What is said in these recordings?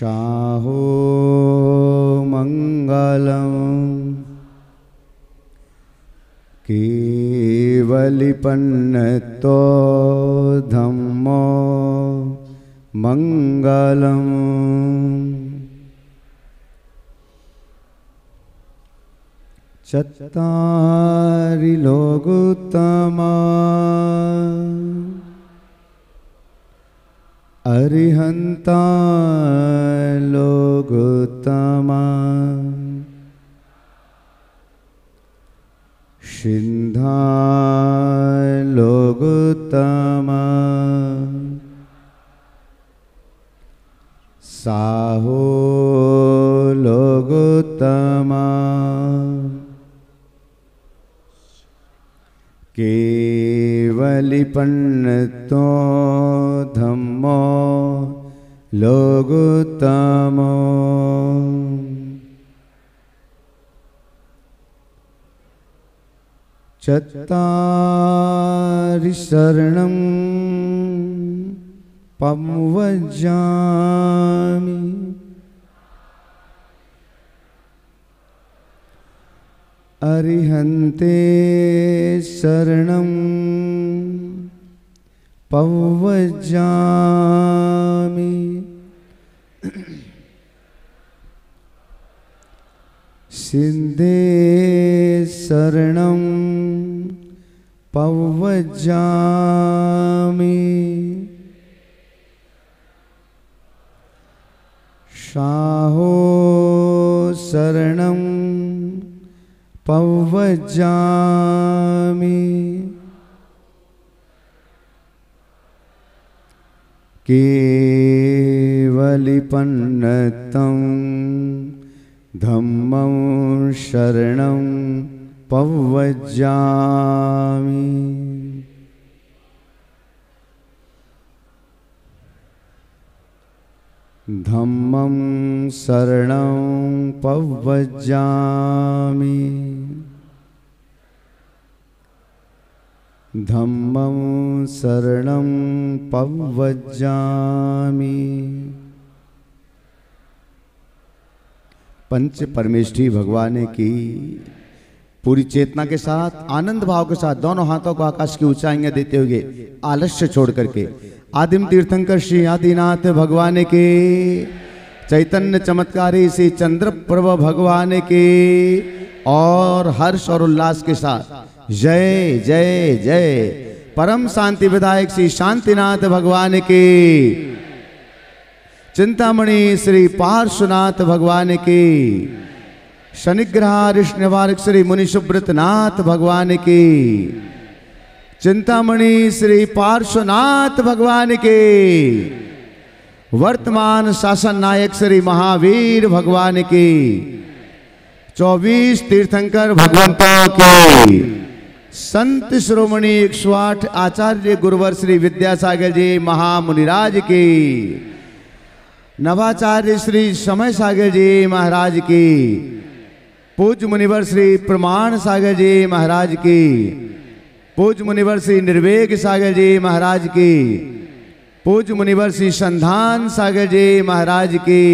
शाहो मंगलम केवलिपन्नतो धम्मो मंगलम। चत्तारि लोकोत्तमा अरिहन्ता लोकोत्तमा सिन्धा लोकोत्तमा साहो लोकोत्तमा केवलिपन्नतो धम्मो लोकोत्तमो। चत्तारि शरणं पवज्जामि अरिहन्ते शरणं पवज्जामि सिद्धे शरणं पवज्जामि शाहो शरणं पवज्जामि केवलिपन्नतं धम्मं शरणं पवज्जामि। धम्मं शरणं पवज्जामि धम्मं शरणं पवज्जामि। पंच परमेष्ठी भगवान की पूरी चेतना के साथ आनंद भाव के साथ दोनों हाथों को आकाश की ऊंचाइयां देते हुए आलस्य छोड़ करके आदिम तीर्थंकर श्री आदिनाथ भगवान के, चैतन्य चमत्कारी श्री चंद्र प्रभ भगवान के, और हर्ष और उल्लास के साथ जय जय जय परम शांति विधायक श्री शांतिनाथ भगवान के, चिंतामणि श्री पार्श्वनाथ भगवान के, शनिग्रह ऋषि निवारक श्री मुनि सुब्रतनाथ भगवान के, चिंतामणि श्री पार्श्वनाथ भगवान के, वर्तमान शासन नायक श्री महावीर भगवान के, 24 तीर्थंकर भगवंतों के, संत श्रोमणी 108 आचार्य गुरुवर श्री विद्यासागर जी महामुनिराज के, नवाचार्य श्री समय सागर जी महाराज की, पूज्य मुनिवर श्री प्रमाण सागर जी महाराज की, पूज्य मुनिवर श्री निर्वेग सागर जी महाराज की, पूज्य मुनिवर श्री संधान सागर जी महाराज की,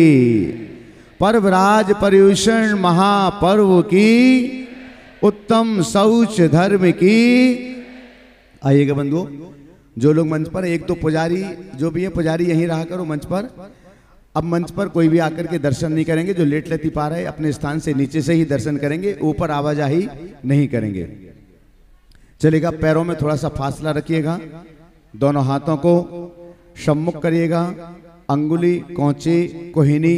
पर्वराज पर्यूषण महापर्व की, उत्तम शौच धर्म की। आइएगा बंधुओं, जो लोग मंच पर, एक तो पुजारी जो भी है, पुजारी यहीं रहा करो मंच पर। अब मंच पर कोई भी आकर के दर्शन नहीं करेंगे, जो लेट लेती पा रहे अपने स्थान से नीचे से ही दर्शन करेंगे, ऊपर आवाजाही नहीं करेंगे। चलेगा, पैरों में थोड़ा सा फासला रखिएगा, दोनों हाथों को सम्मुख करिएगा, अंगुली, कौंचे, कोहिनी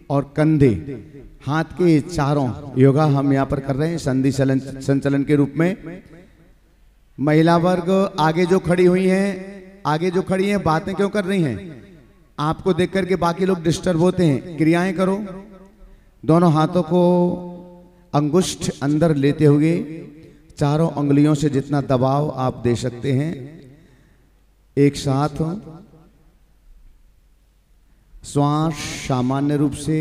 और कंधे, हाथ के चारों योगा हम यहाँ पर कर रहे हैं संधि संचलन के रूप में। महिला वर्ग आगे जो खड़ी हुई हैं, आगे जो खड़ी हैं, बातें क्यों कर रही हैं? आपको देख करके बाकी लोग डिस्टर्ब होते हैं। क्रियाएं करो, दोनों हाथों को अंगुष्ठ अंदर लेते हुए चारों उंगलियों से जितना दबाव आप दे सकते हैं एक साथ। श्वास सामान्य रूप से,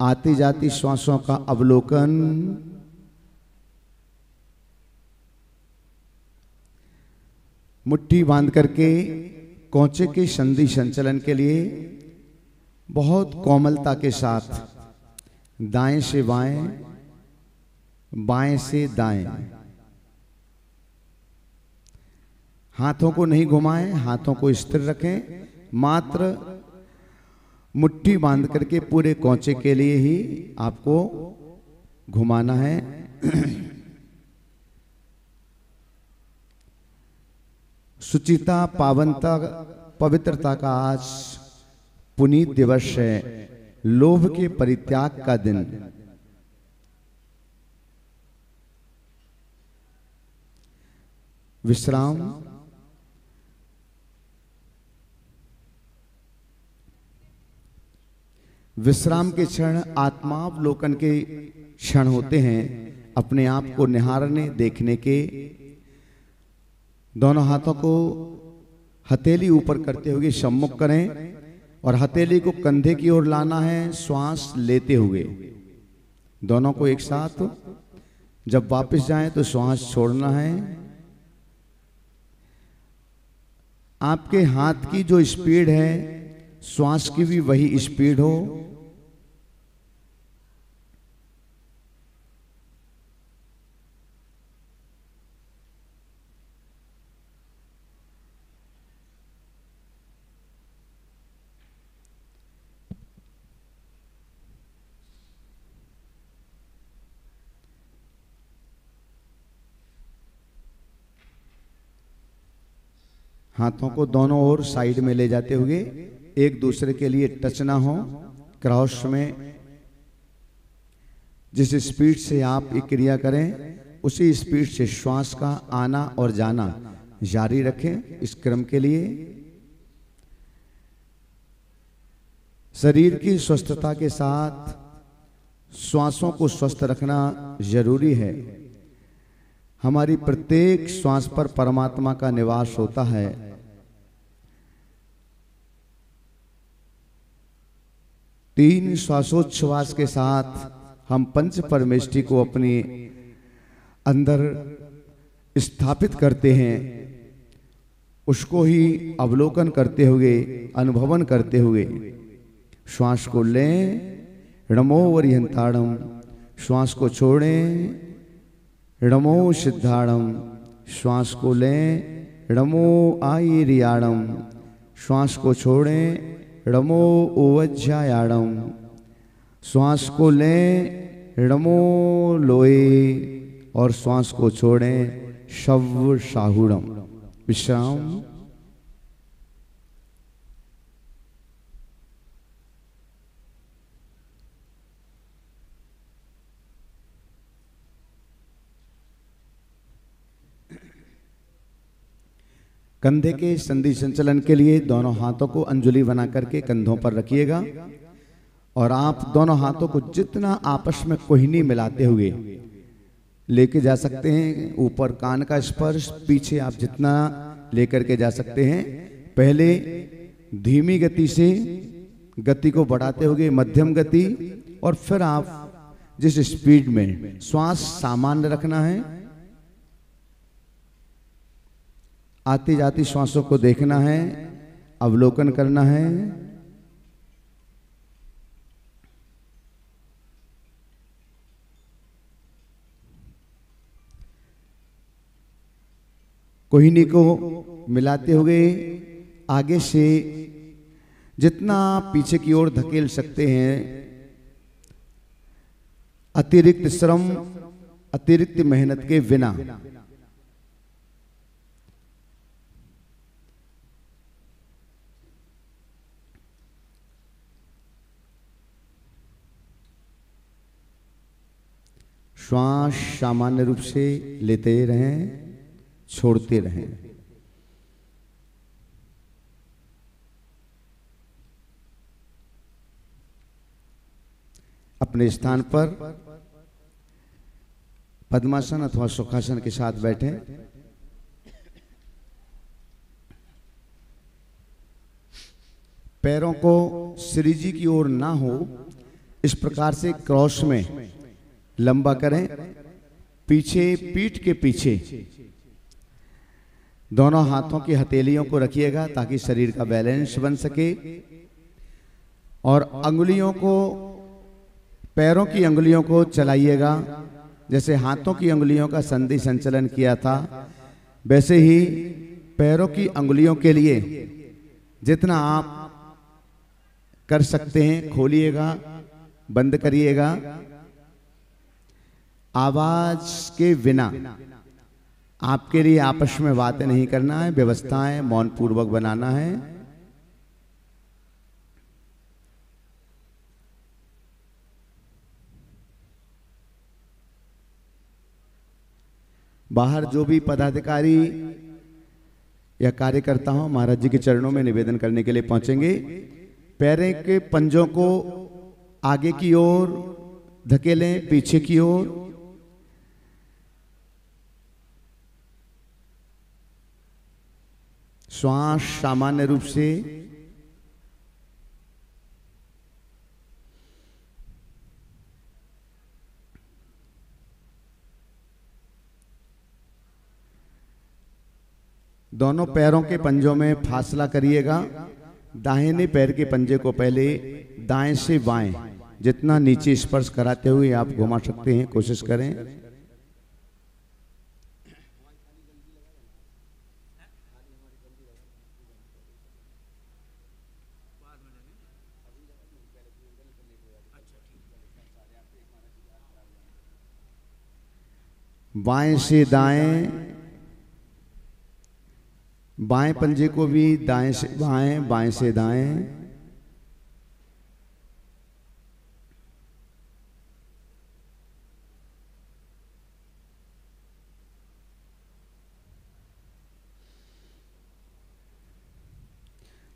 आती जाती श्वासों का अवलोकन, मुट्ठी बांध करके कौचे के संधि संचलन के लिए बहुत कोमलता के साथ दाएं से बाएं, बाएं से दाएं, हाथों को नहीं घुमाएं, हाथों को स्थिर रखें, मात्र मुट्ठी बांध करके पूरे कौचे के लिए ही आपको घुमाना है। सुचिता, पावनता, पवित्रता का आज पुनीत दिवस है, लोभ के परित्याग का दिन। विश्राम, विश्राम के क्षण आत्मावलोकन के क्षण होते हैं, अपने आप को निहारने देखने के। दोनों हाथों को हथेली ऊपर करते हुए सम्मुख करें और हथेली को कंधे की ओर लाना है, श्वास लेते हुए। दोनों को एक साथ, जब वापस जाएं तो श्वास छोड़ना है। आपके हाथ की जो स्पीड है, श्वास की भी वही स्पीड हो। हाथों को दोनों ओर साइड में ले जाते हुए एक दूसरे के लिए टच ना हो, क्रॉस में। जिस स्पीड से आप ये क्रिया करें उसी स्पीड से श्वास का आना और जाना जारी रखें। इस क्रम के लिए शरीर की स्वस्थता के साथ श्वासों को स्वस्थ रखना जरूरी है। हमारी प्रत्येक श्वास पर परमात्मा का निवास होता है। तीन श्वासोच्छ्वास के साथ हम पंच परमेष्टि को अपने अंदर स्थापित करते हैं, उसको ही अवलोकन करते हुए, अनुभवन करते हुए श्वास को लें, णमो वरिहंताणम, श्वास को छोड़ें, णमो सिद्धाणम, श्वास को लें, णमो आयरियाणम, श्वास को छोड़ें, णमो ओवज्जायाणम, श्वास को लें, णमो लोए, और श्वास को छोड़ें, शव शाहुणम। विश्राम। कंधे के संधि संचलन के लिए दोनों हाथों को अंजुली बना करके कंधों पर रखिएगा और आप दोनों हाथों को जितना आपस में कोहिनी मिलाते हुए लेके जा सकते हैं। ऊपर कान का स्पर्श, पीछे आप जितना लेकर के जा सकते हैं। पहले धीमी गति से गति को बढ़ाते हुए मध्यम गति, और फिर आप जिस स्पीड में श्वास सामान्य रखना है, आती जाती श्वासों को देखना है, अवलोकन करना है। कोहिनी को मिलाते हुए आगे से जितना पीछे की ओर धकेल सकते हैं। अतिरिक्त श्रम, अतिरिक्त मेहनत के बिना। श्वास सामान्य रूप से लेते रहें, छोड़ते रहें। अपने स्थान पर पद्मासन अथवा सुखासन के साथ बैठें। पैरों को श्री जी की ओर ना हो, इस प्रकार से क्रॉस में लंबा करें। पीछे, पीठ के पीछे दोनों हाथों की हथेलियों को रखिएगा ताकि शरीर का बैलेंस बन सके, और अंगुलियों को, पैरों की अंगुलियों को चलाइएगा। जैसे हाथों की अंगुलियों का संधि संचलन किया था, वैसे ही पैरों की अंगुलियों के लिए जितना आप कर सकते हैं खोलिएगा, बंद करिएगा। आवाज के बिना आपके लिए आपस में बातें नहीं करना है, व्यवस्थाएं मौन पूर्वक बनाना है। बाहर जो भी पदाधिकारी या कार्यकर्ता हो महाराज जी के चरणों में निवेदन करने के लिए पहुंचेंगे। पैरों के पंजों को आगे की ओर धकेलें, पीछे की ओर। श्वास सामान्य रूप से, दोनों पैरों के पंजों में फासला करिएगा। दाहिने पैर के पंजे को पहले दाएं से बाएं जितना नीचे स्पर्श कराते हुए आप घुमा सकते हैं, कोशिश करें। बाएं से दाएं, बाएं पंजे को भी दाएं से बाएं, बाएं से दाएं।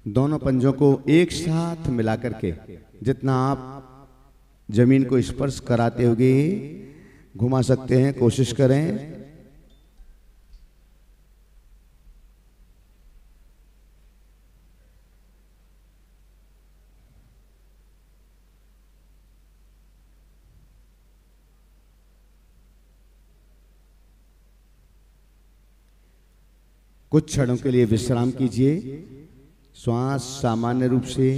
दोनों पंजों को एक साथ मिलाकर के जितना आप जमीन को स्पर्श कराते हुए घुमा सकते हैं, कोशिश करें। कुछ क्षणों के लिए विश्राम कीजिए। श्वास सामान्य रूप से,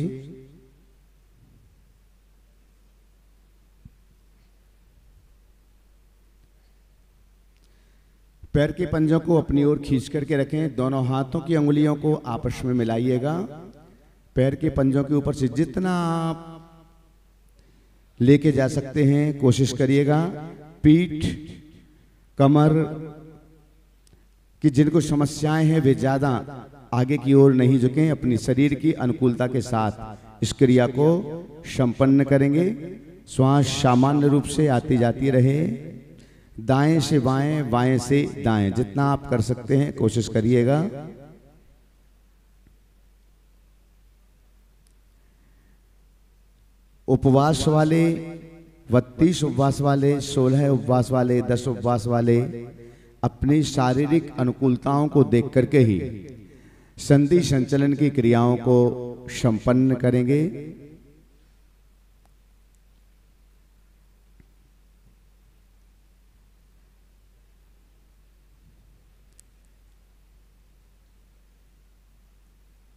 पैर के पंजों को अपनी ओर खींच करके रखें। दोनों हाथों की अंगुलियों को आपस में मिलाइएगा। पैर के पंजों के ऊपर से जितना आप लेके जा सकते हैं कोशिश करिएगा। पीठ, कमर कि जिनको समस्याएं हैं वे ज्यादा आगे की ओर नहीं झुकें। अपनी शरीर की अनुकूलता के साथ इस क्रिया को संपन्न करेंगे। श्वास सामान्य रूप से आती जाती रहे। दाएं से बाएं, बाएं से दाएं, जितना आप कर सकते हैं कोशिश करिएगा। उपवास वाले, 32 उपवास वाले, 16 उपवास वाले, 10 उपवास वाले अपनी शारीरिक अनुकूलताओं को देख करके ही संधि संचलन की क्रियाओं को संपन्न करेंगे।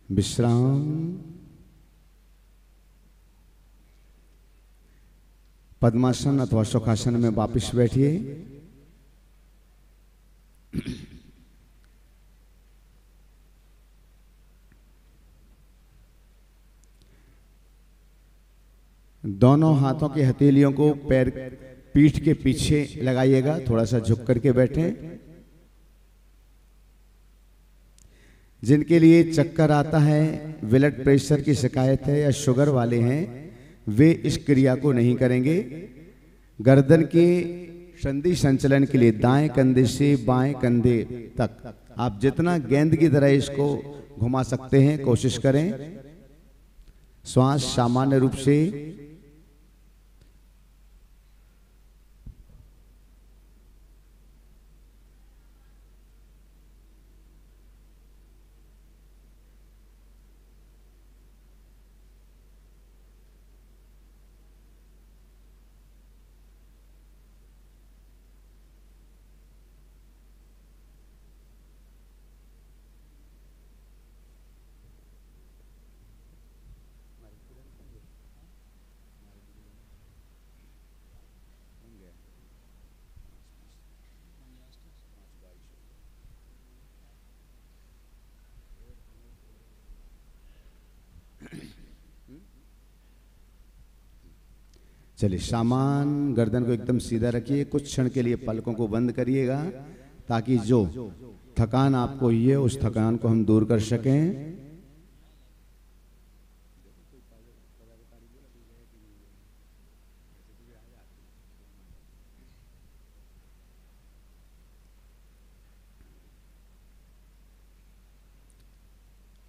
विश्राम। पद्मासन अथवा सुखासन में वापस बैठिए। दोनों हाथों की हथेलियों को पैर पीठ के पीछे लगाइएगा। थोड़ा सा झुक करके बैठें। जिनके लिए चक्कर आता है, ब्लड प्रेशर की शिकायत है या शुगर वाले हैं, वे इस क्रिया को नहीं करेंगे। गर्दन के संधि संचलन के लिए दाएं कंधे से बाएं कंधे तक आप जितना गेंद की तरह इसको घुमा सकते हैं कोशिश करें। श्वास सामान्य रूप से, चलिए, सामान गर्दन को एकदम सीधा रखिए। कुछ क्षण के लिए पलकों को बंद करिएगा ताकि जो थकान आपको हुई है उस थकान को हम दूर कर सकें।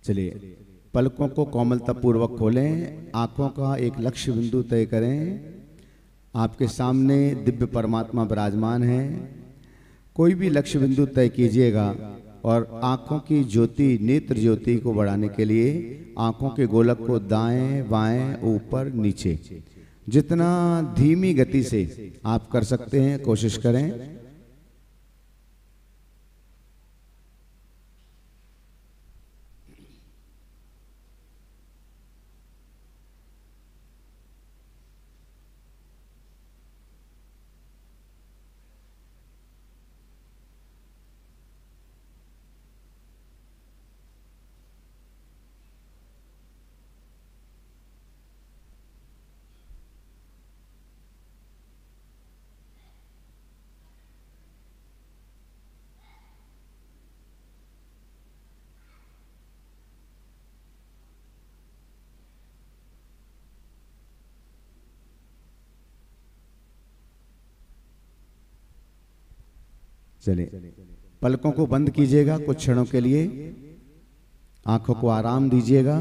चलिए, पलकों को कोमलता पूर्वक खोलें। आंखों का एक लक्ष्य बिंदु तय करें। आपके सामने दिव्य परमात्मा विराजमान है। कोई भी लक्ष्य बिंदु तय कीजिएगा और आंखों की ज्योति, नेत्र ज्योति को बढ़ाने के लिए आंखों के गोलक को दाएं बाएं ऊपर नीचे जितना धीमी गति से आप कर सकते हैं कोशिश करें। चलिए, पलकों को बंद कीजिएगा कुछ क्षणों के लिए। आंखों को आराम दीजिएगा।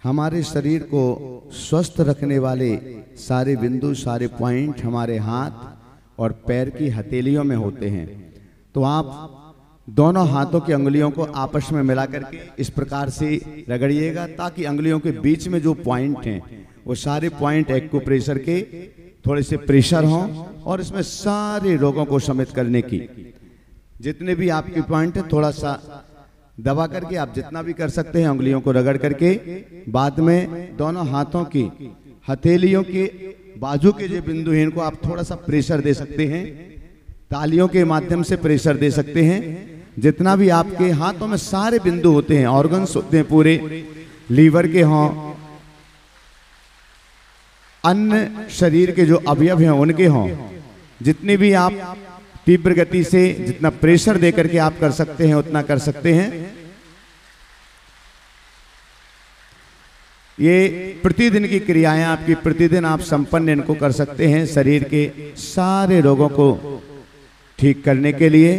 हमारे शरीर को स्वस्थ रखने वाले सारे बिंदु, सारे पॉइंट हमारे हाथ और पैर की हथेलियों में होते हैं। तो आप दोनों हाथों की अंगुलियों को आपस में मिला करके इस प्रकार से रगड़िएगा ताकि अंगुलियों के बीच में जो पॉइंट हैं वो सारे पॉइंट एक्यूप्रेशर के थोड़े से प्रेशर हों और इसमें सारे रोगों को शमित करने की जितने भी आपके पॉइंट है थोड़ा सा दबा करके आप जितना भी कर सकते हैं अंगुलियों को रगड़ करके बाद में दोनों हाथों की हथेलियों के बाजू के जो बिंदु हैं इनको आप थोड़ा सा प्रेशर दे सकते हैं। तालियों के माध्यम से प्रेशर दे सकते हैं। जितना भी आपके हाथों में सारे बिंदु होते हैं, ऑर्गन्स होते हैं पूरे, लीवर के हों, अन्य शरीर के जो अवयव हैं उनके हों, जितने भी आप तीव्र गति से जितना प्रेशर दे करके आप कर सकते हैं उतना कर सकते हैं। ये प्रतिदिन की क्रियाएं आपकी, प्रतिदिन आप संपन्न इनको कर सकते हैं शरीर के सारे रोगों को ठीक करने के लिए।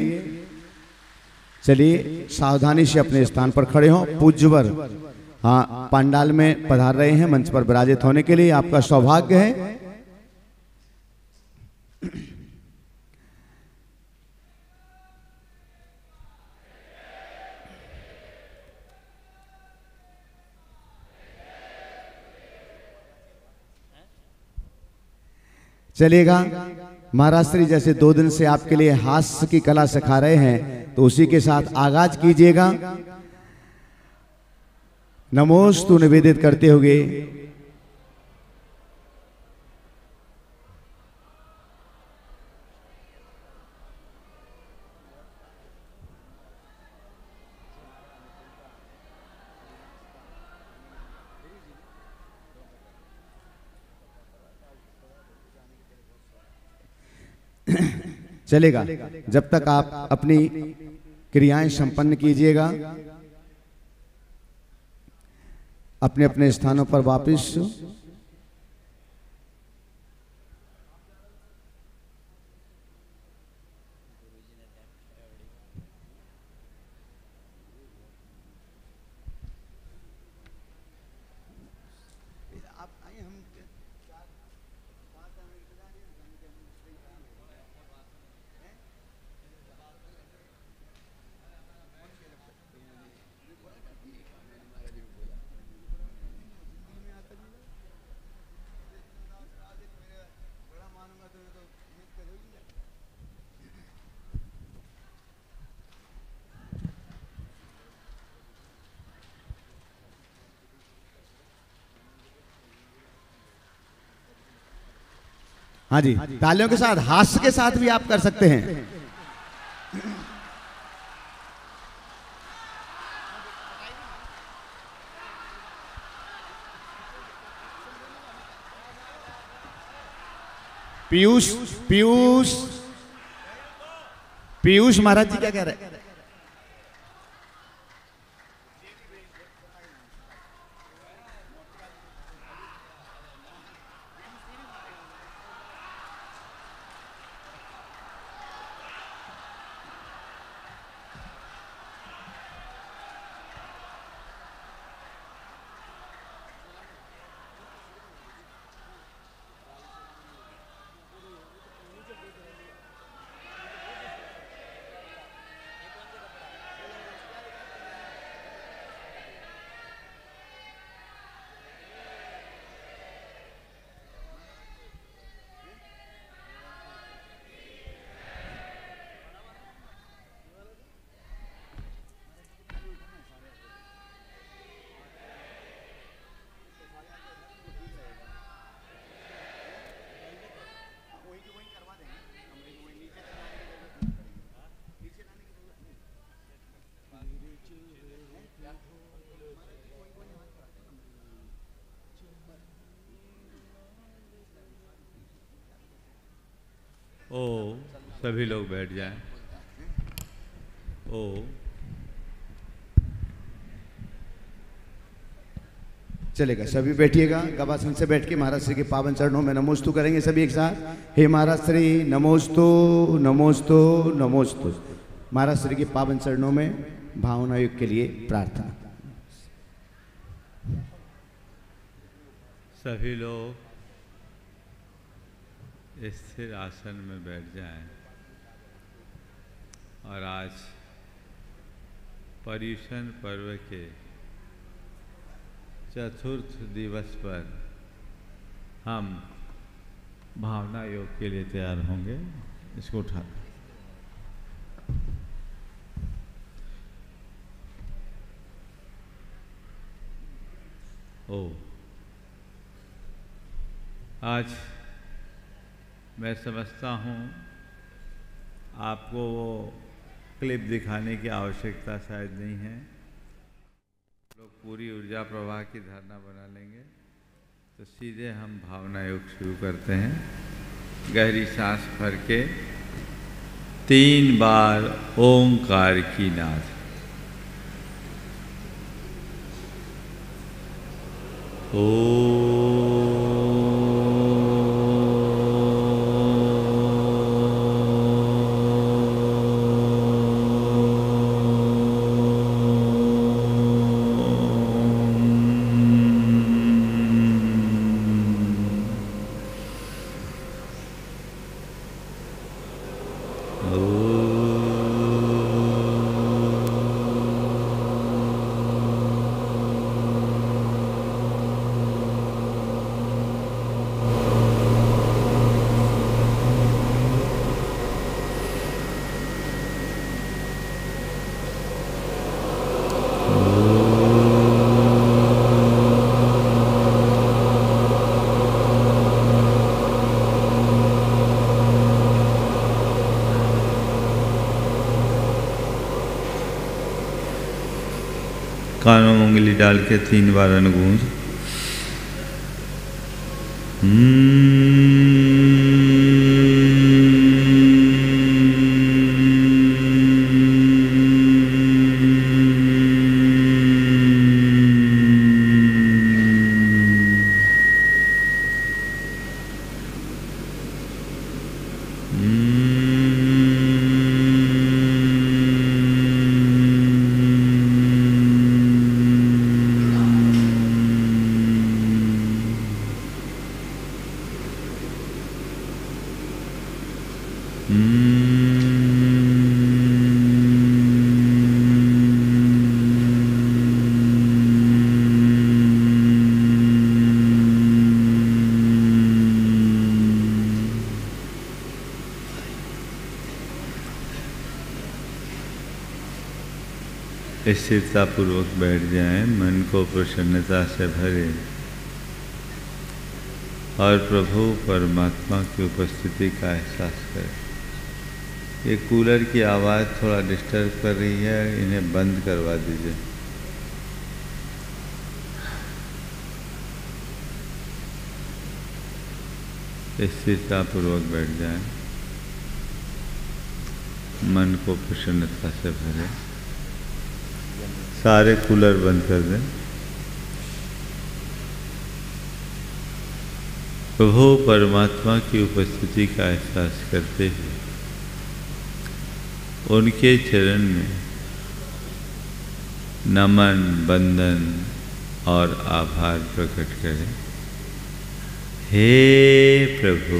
चलिए, सावधानी से अपने स्थान पर खड़े हों। पूज्यवर पंडाल में पधार रहे हैं मंच पर विराजित होने के लिए, आपका सौभाग्य है। चलिएगा, महाराज श्री जैसे 2 दिन से आपके लिए हास्य की कला सिखा रहे हैं तो उसी के साथ आगाज कीजिएगा। नमोस्तु निवेदित करते हुए चलेगा। जब तक आप अपनी क्रियाएं संपन्न कीजिएगा, अपने अपने स्थानों पर वापस हाँ जी, तालियों के साथ, हास्य के साथ भी आप कर सकते हैं। पीयूष पीयूष पीयूष महाराज जी क्या कह रहे हैं? ओ सभी लोग बैठ जाएं। ओ चलेगा, सभी बैठिएगा। गवासन से बैठ के महाराज श्री के पावन चरणों में नमोस्तु करेंगे सभी एक साथ। हे महाराज श्री नमोस्तु नमोस्तु नमोस्तु। महाराज श्री के पावन चरणों में भावना युग के लिए प्रार्थना। सभी लोग स्थिर आसन में बैठ जाएं और आज पर्युषण पर्व के चतुर्थ दिवस पर हम भावना योग के लिए तैयार होंगे। इसको उठा ओ आज मैं समझता हूँ आपको वो क्लिप दिखाने की आवश्यकता शायद नहीं है। लोग पूरी ऊर्जा प्रवाह की धारणा बना लेंगे तो सीधे हम भावना योग शुरू करते हैं। गहरी सांस भर के 3 बार ओंकार की नाद। ओ कानों में उंगली डाल के 3 बार अनुगूंज। स्थिरता पूर्वक बैठ जाएं, मन को प्रसन्नता से भरे। और प्रभु परमात्मा की उपस्थिति का एहसास करें। ये कूलर की आवाज़ थोड़ा डिस्टर्ब कर रही है, इन्हें बंद करवा दीजिए। स्थिरतापूर्वक बैठ जाएं, मन को प्रसन्नता से भरें, सारे कूलर बंद कर दें। प्रभु परमात्मा की उपस्थिति का एहसास करते हुए उनके चरण में नमन, बंदन और आभार प्रकट करें। हे प्रभु,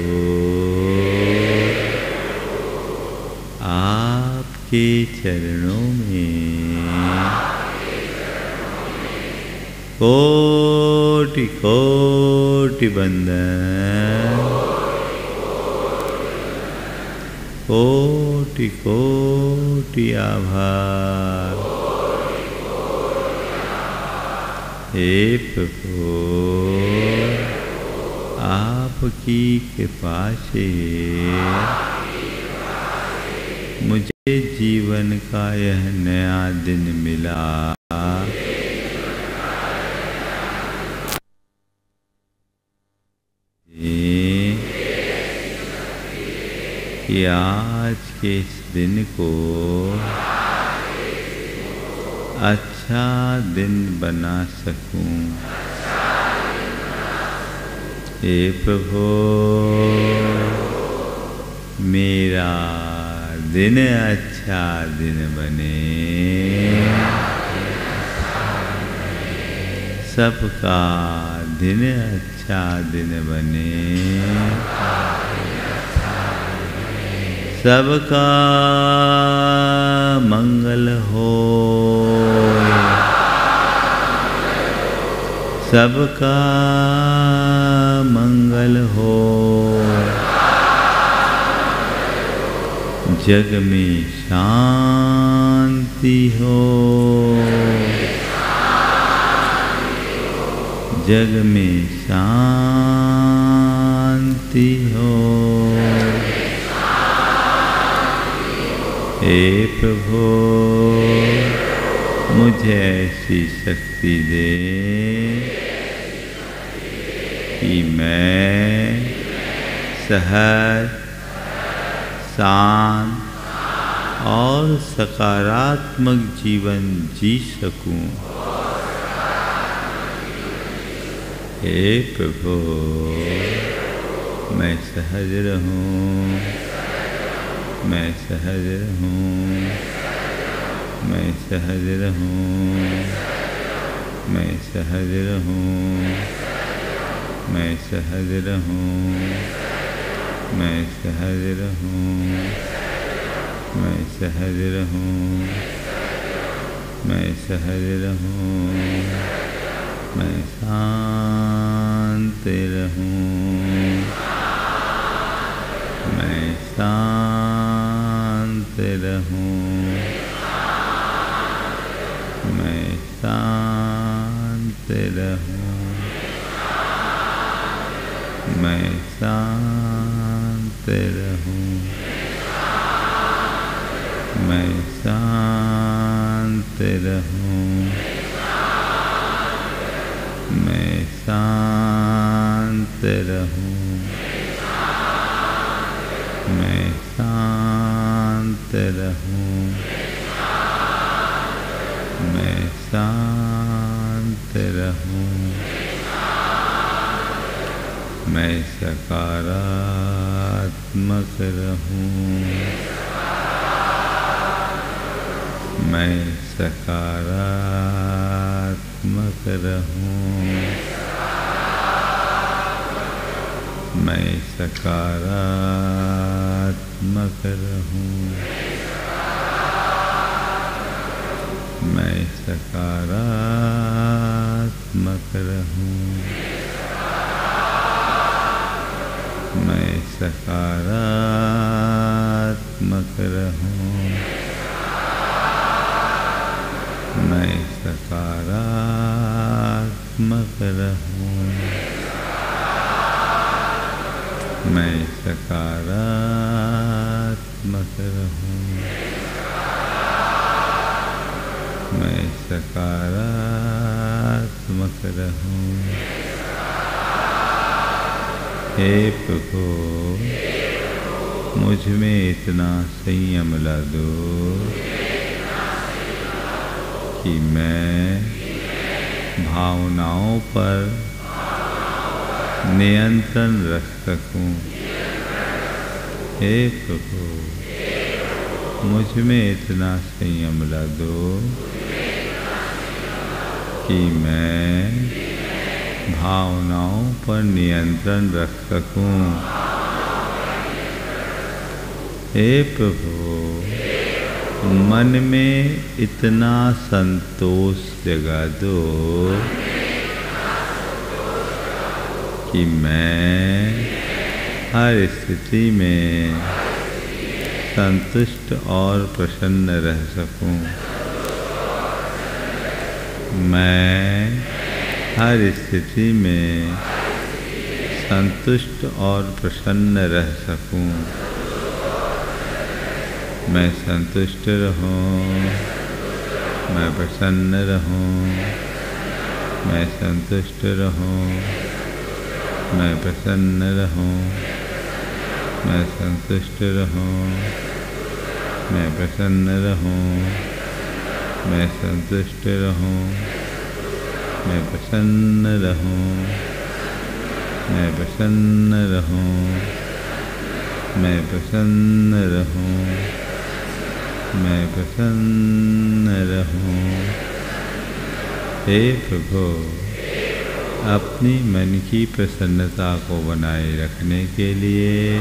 आपके चरणों में कोटि कोटि बंदन, कोटि कोटि आभार। हे प्रभु, आपकी कृपा से मुझे जीवन का यह नया दिन मिला। कि आज के इस दिन को अच्छा दिन बना सकूं। हे प्रभु, मेरा दिन अच्छा दिन बने, सबका दिन अच्छा दिन बने, सबका मंगल हो, सबका मंगल हो, जग में शांति हो, जग में शांति हो। हे प्रभु, मुझे ऐसी शक्ति दे कि मैं सहज, शांत और सकारात्मक जीवन जी सकूं। हे प्रभु, मैं सहज रहूं, मैं सहज रहूं, मैं सहज रहूं, मैं सहज रहूं, मैं सहज रहूं, मैं सहज रहूं, मैं सहज रहूं, मैं सहज रहूं, मैं शांत रहूं, मैं शांत रहूं, मैं शांत रहूं, मैं शांत रहूं, मैं शांत रहूं, मैं शांत रहूं, मैं शांत रहूं, मैं शांत रहूं, मैं सकारात्मक रहूं, मैं सकारात्मक रहूं, मैं सकारात्मक रहूं, मैं सकारात्मक रहूं, मैं सकारात्मक रहूं, मैं सकारात्मक रहूं, मैं सकारात्मक रहूं, मैं सकारात्मक रहूं। हे प्रभु, मुझ में इतना संयम ला दो कि मैं भावनाओं पर नियंत्रण रख सकूं। हे प्रभु, मुझ में इतना संयम ला दो कि मैं भावनाओं पर नियंत्रण रख सकूं। हे प्रभु, मन में इतना संतोष जगा दो कि मैं हर स्थिति में संतुष्ट और प्रसन्न रह सकूं। मैं हर स्थिति में संतुष्ट और प्रसन्न रह सकूं। मैं संतुष्ट रहूं, मैं प्रसन्न रहूं, मैं संतुष्ट रहूं, मैं प्रसन्न रहूं, मैं संतुष्ट रहूं, मैं प्रसन्न रहूं, मैं संतुष्ट रहूं, मैं प्रसन्न रहूं, मैं प्रसन्न रहूं, मैं प्रसन्न रहूं, मैं प्रसन्न रहूं। हे प्रभु, अपनी मन की प्रसन्नता को बनाए रखने के लिए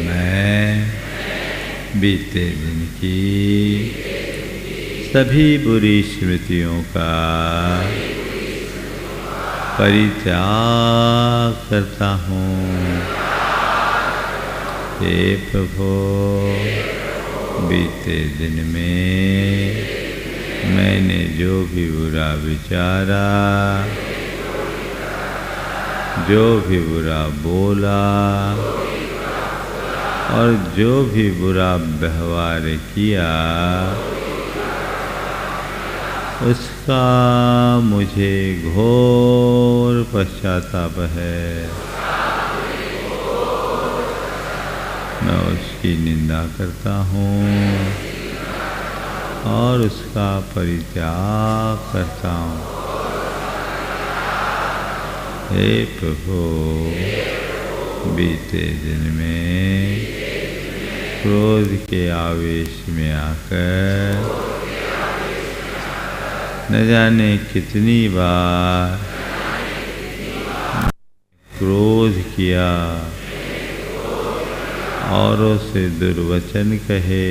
मैं बीते दिन की सभी बुरी स्मृतियों का परित्याग करता हूँ। हे प्रभु, बीते दिन में मैंने जो भी बुरा विचारा, जो भी बुरा बोला और जो भी बुरा व्यवहार किया, उसका मुझे घोर पश्चाताप है। मैं उसकी निंदा करता हूँ और उसका परित्याग करता हूँ। हे प्रभु, बीते दिन में क्रोध के आवेश में आकर न जाने कितनी बार क्रोध किया, औरों से दुर्वचन कहे,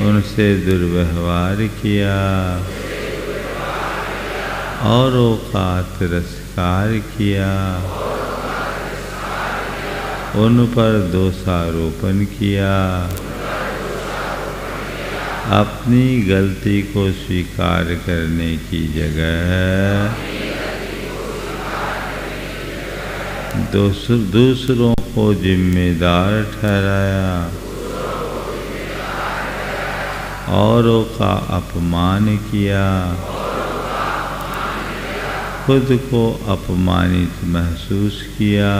उनसे दुर्व्यवहार किया, औरों का तिरस्कार किया, उन पर दोषारोपण किया, अपनी गलती को स्वीकार करने की जगह दूसरों को जिम्मेदार ठहराया, औरों का अपमान किया, खुद को अपमानित महसूस किया,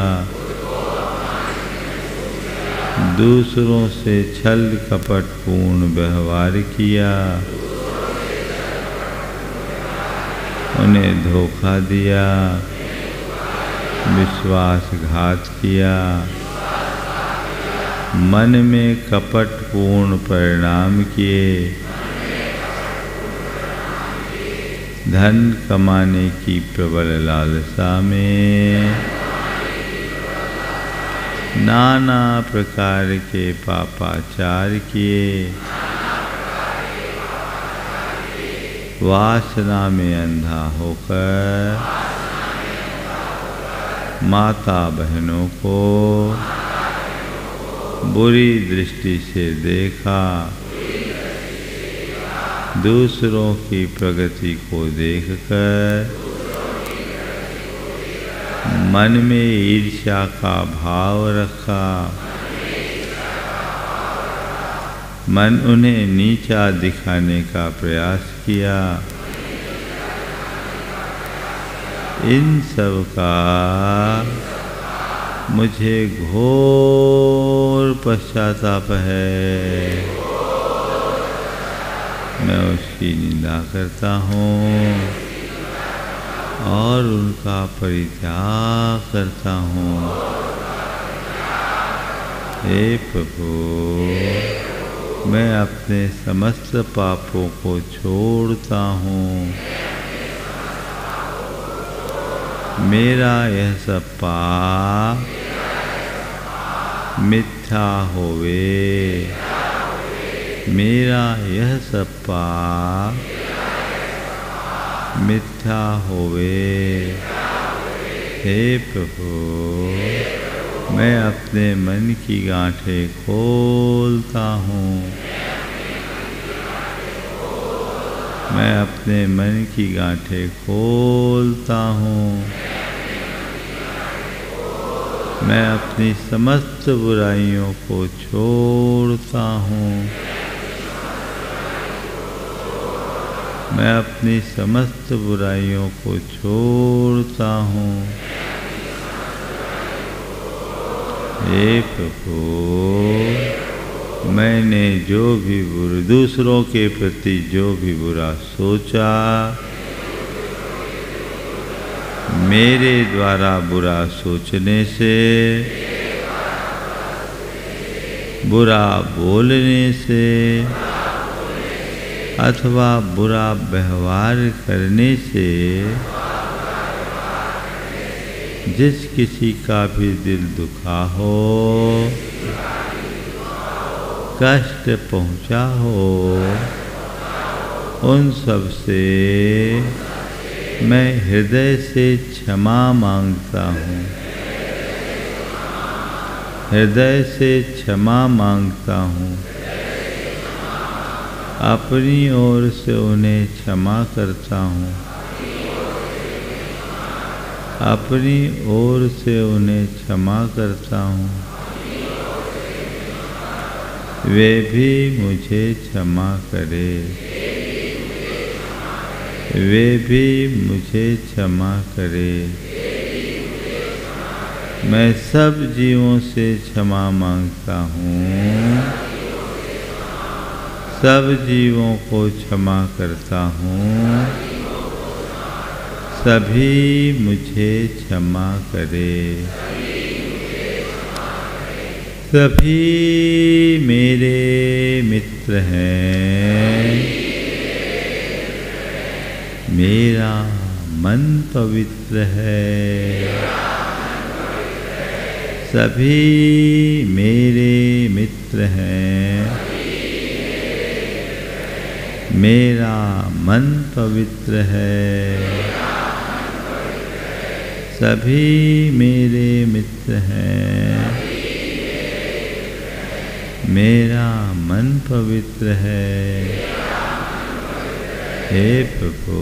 दूसरों से छल कपटपूर्ण व्यवहार किया, उन्हें धोखा दिया, विश्वासघात किया, मन में कपटपूर्ण परिणाम किए, धन कमाने की प्रबल लालसा में नाना प्रकार के पापाचार किए, वासना में अंधा होकर माता बहनों को बुरी दृष्टि से देखा, दूसरों की प्रगति को देखकर मन में ईर्ष्या का भाव रखा, मन उन्हें नीचा दिखाने का प्रयास किया। इन सब का मुझे घोर पश्चाताप है। मैं उसकी निंदा करता हूँ और उनका परित्याग करता हूँ। हे प्रभु, मैं अपने समस्त पापों को छोड़ता हूँ। मेरा यह सब पाप मिथ्या होवे। मेरा यह सब पाप मिथ्या होवे। हे प्रभु, मैं अपने मन की गांठें खोलता हूँ। मैं अपने मन की गांठें खोलता हूँ। मैं अपनी समस्त बुराइयों को छोड़ता हूँ। मैं अपनी समस्त बुराइयों को छोड़ता हूँ। हे प्रभु, मैंने जो भी दूसरों के प्रति जो भी बुरा सोचा, मेरे द्वारा बुरा सोचने से, बुरा बोलने से अथवा बुरा व्यवहार करने से जिस किसी का भी दिल दुखा हो, कष्ट पहुँचा हो, उन सब से मैं हृदय से क्षमा मांगता हूँ। हृदय से क्षमा मांगता हूँ। अपनी ओर से उन्हें क्षमा करता हूँ। अपनी ओर से उन्हें क्षमा करता हूँ। वे भी मुझे क्षमा करे। वे भी मुझे क्षमा करे। मैं सब जीवों से क्षमा मांगता हूँ। सब जीवों को क्षमा करता हूँ। सभी मुझे क्षमा करे। सभी मेरे मित्र हैं। मेरा मन पवित्र है। सभी मेरे मित्र हैं। मेरा मन पवित्र है। सभी मेरे मित्र हैं। मेरा मन पवित्र है। हे प्रभु,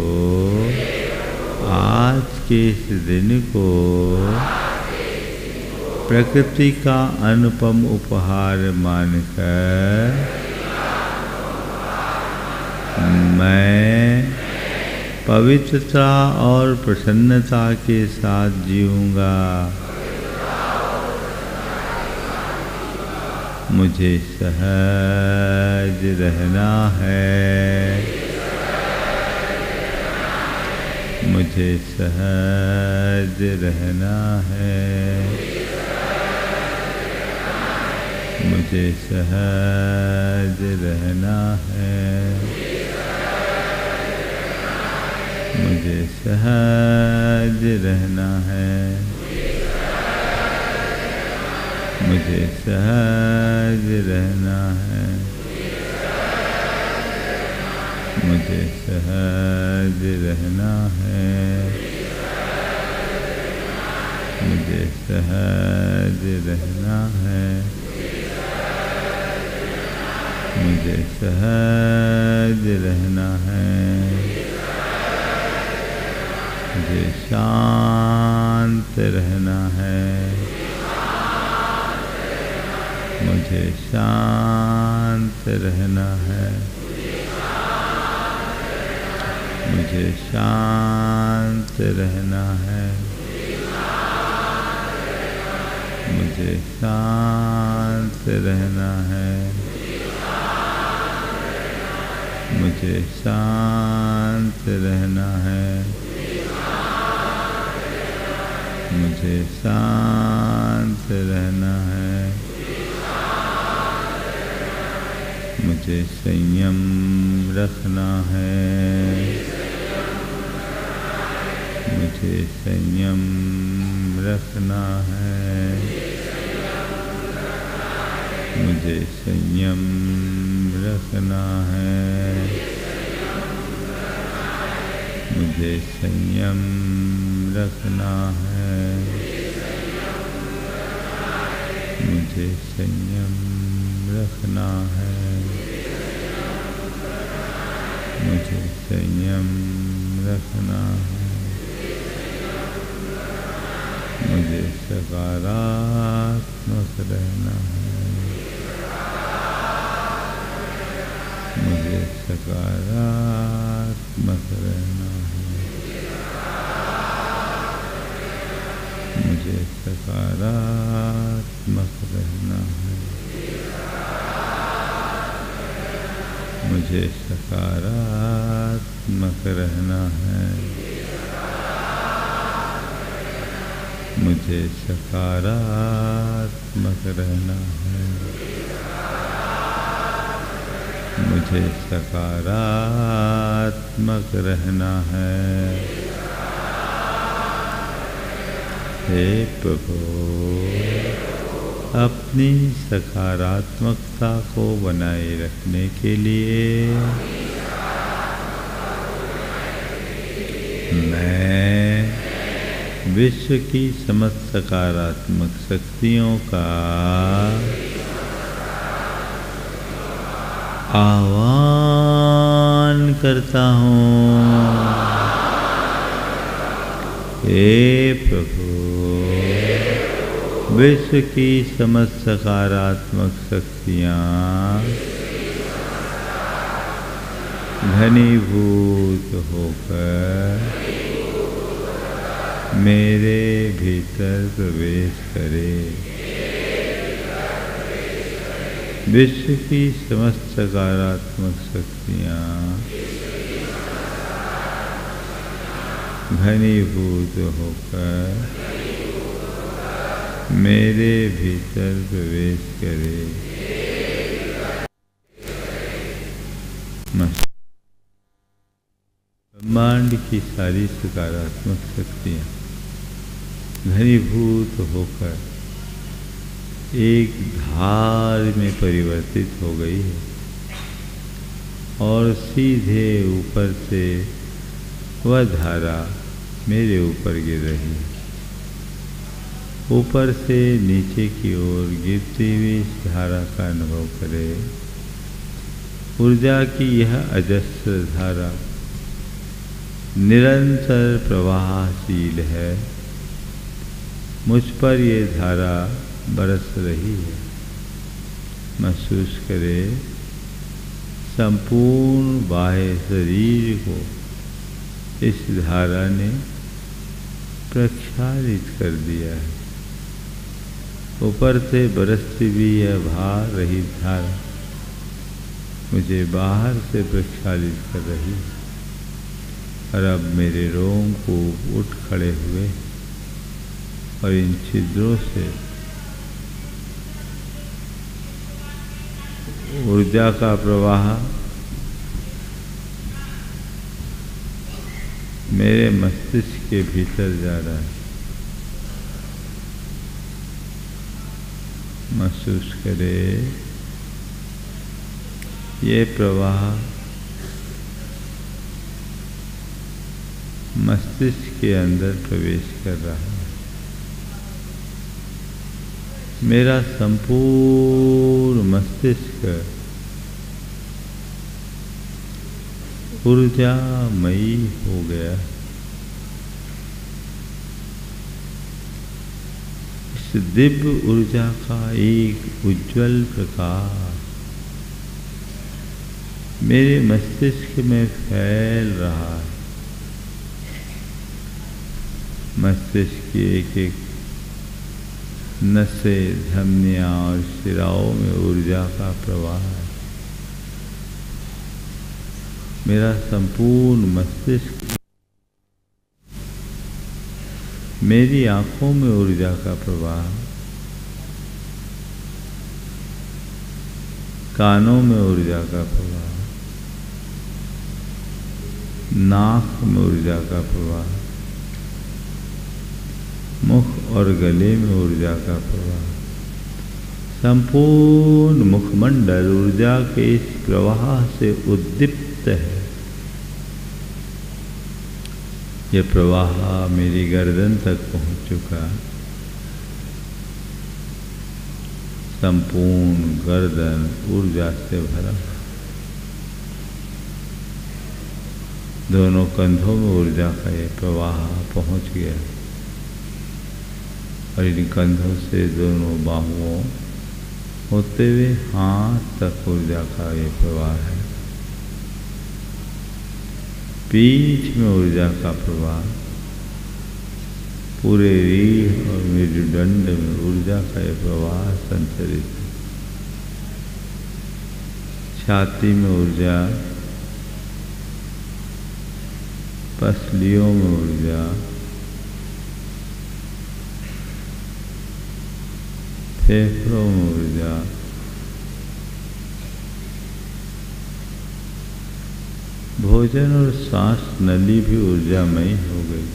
आज के इस दिन को प्रकृति का अनुपम उपहार मानकर मैं पवित्रता और प्रसन्नता के साथ जीऊँगा। मुझे सहज रहना है। मुझे सहज रहना है। मुझे सहज रहना है। मुझे सहज रहना है। मुझे सहज रहना है। मुझे सहज रहना है। मुझे सहज रहना है। मुझे सहज रहना है। मुझे शांत शांत रहना है, मुझे शांत रहना है, मुझे शांत रहना है, मुझे शांत रहना है, मुझे शांत रहना है, मुझे शांत रहना है, मुझे संयम रखना है, मुझे संयम रखना है, मुझे संयम रखना है, मुझे संयम रखना है, मुझे संयम रखना है, मुझे संयम रखना है, मुझे सकारात्मक रहना है, मुझे सकारात्मक रहना है, मुझे सकारात्मक रहना है, मुझे सकारात्मक रहना है, मुझे सकारात्मक रहना है, मुझे सकारात्मक रहना है। हे प्रभु, अपनी सकारात्मकता को बनाए रखने के लिए मैं विश्व की समस्त सकारात्मक शक्तियों का आह्वान करता हूँ। हे प्रभु, विश्व की समस्त सकारात्मक शक्तियाँ घनीभूत होकर मेरे भीतर प्रवेश करे। विश्व की समस्त सकारात्मक शक्तियाँ घनीभूत होकर मेरे भीतर प्रवेश करे। ब्रह्मांड की सारी सकारात्मक शक्तियाँ घनीभूत होकर एक धार में परिवर्तित हो गई है और सीधे ऊपर से वह धारा मेरे ऊपर गिर रही है। ऊपर से नीचे की ओर गिरती हुई इस धारा का अनुभव करें। ऊर्जा की यह अजस्र धारा निरंतर प्रवाहशील है। मुझ पर ये धारा बरस रही है। महसूस करें, संपूर्ण बाह्य शरीर को इस धारा ने प्रक्षालित कर दिया है। ऊपर से बरसती भी यह भार रहित धारा मुझे बाहर से प्रक्षालित कर रही है और अब मेरे रोम को उठ खड़े हुए और इन छिद्रों से ऊर्जा का प्रवाह मेरे मस्तिष्क के भीतर जा रहा है। महसूस करें, ये प्रवाह मस्तिष्क के अंदर प्रवेश कर रहा है। मेरा संपूर्ण मस्तिष्क ऊर्जामयी हो गया। इस दिव्य ऊर्जा का एक उज्जवल प्रकाश मेरे मस्तिष्क में फैल रहा है। मस्तिष्क की एक एक नसें, धमनियाँ और शिराओं में ऊर्जा का प्रवाह है। मेरा संपूर्ण मस्तिष्क, मेरी आंखों में ऊर्जा का प्रवाह, कानों में ऊर्जा का प्रवाह, नाक में ऊर्जा का प्रवाह, मुख और गले में ऊर्जा का प्रवाह, संपूर्ण मुखमंडल ऊर्जा के इस प्रवाह से उद्दीप्त है। यह प्रवाह मेरी गर्दन तक पहुंच चुका। संपूर्ण गर्दन ऊर्जा से भरा। दोनों कंधों में ऊर्जा का ये प्रवाह पहुंच गया और इन कंधों से दोनों बाहुओं होते हुए हाथ तक ऊर्जा का ये प्रवाह है। पीठ में ऊर्जा का प्रवाह, पूरे रीढ़ और मेरुदंड में ऊर्जा का ये प्रवाह संचरित है। छाती में ऊर्जा, पसलियों में ऊर्जा, फेफड़ों में ऊर्जा, भोजन और सांस नली भी ऊर्जामयी हो गई।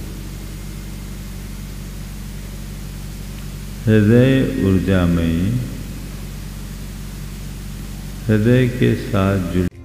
हृदय ऊर्जामयी, हृदय के साथ जुड़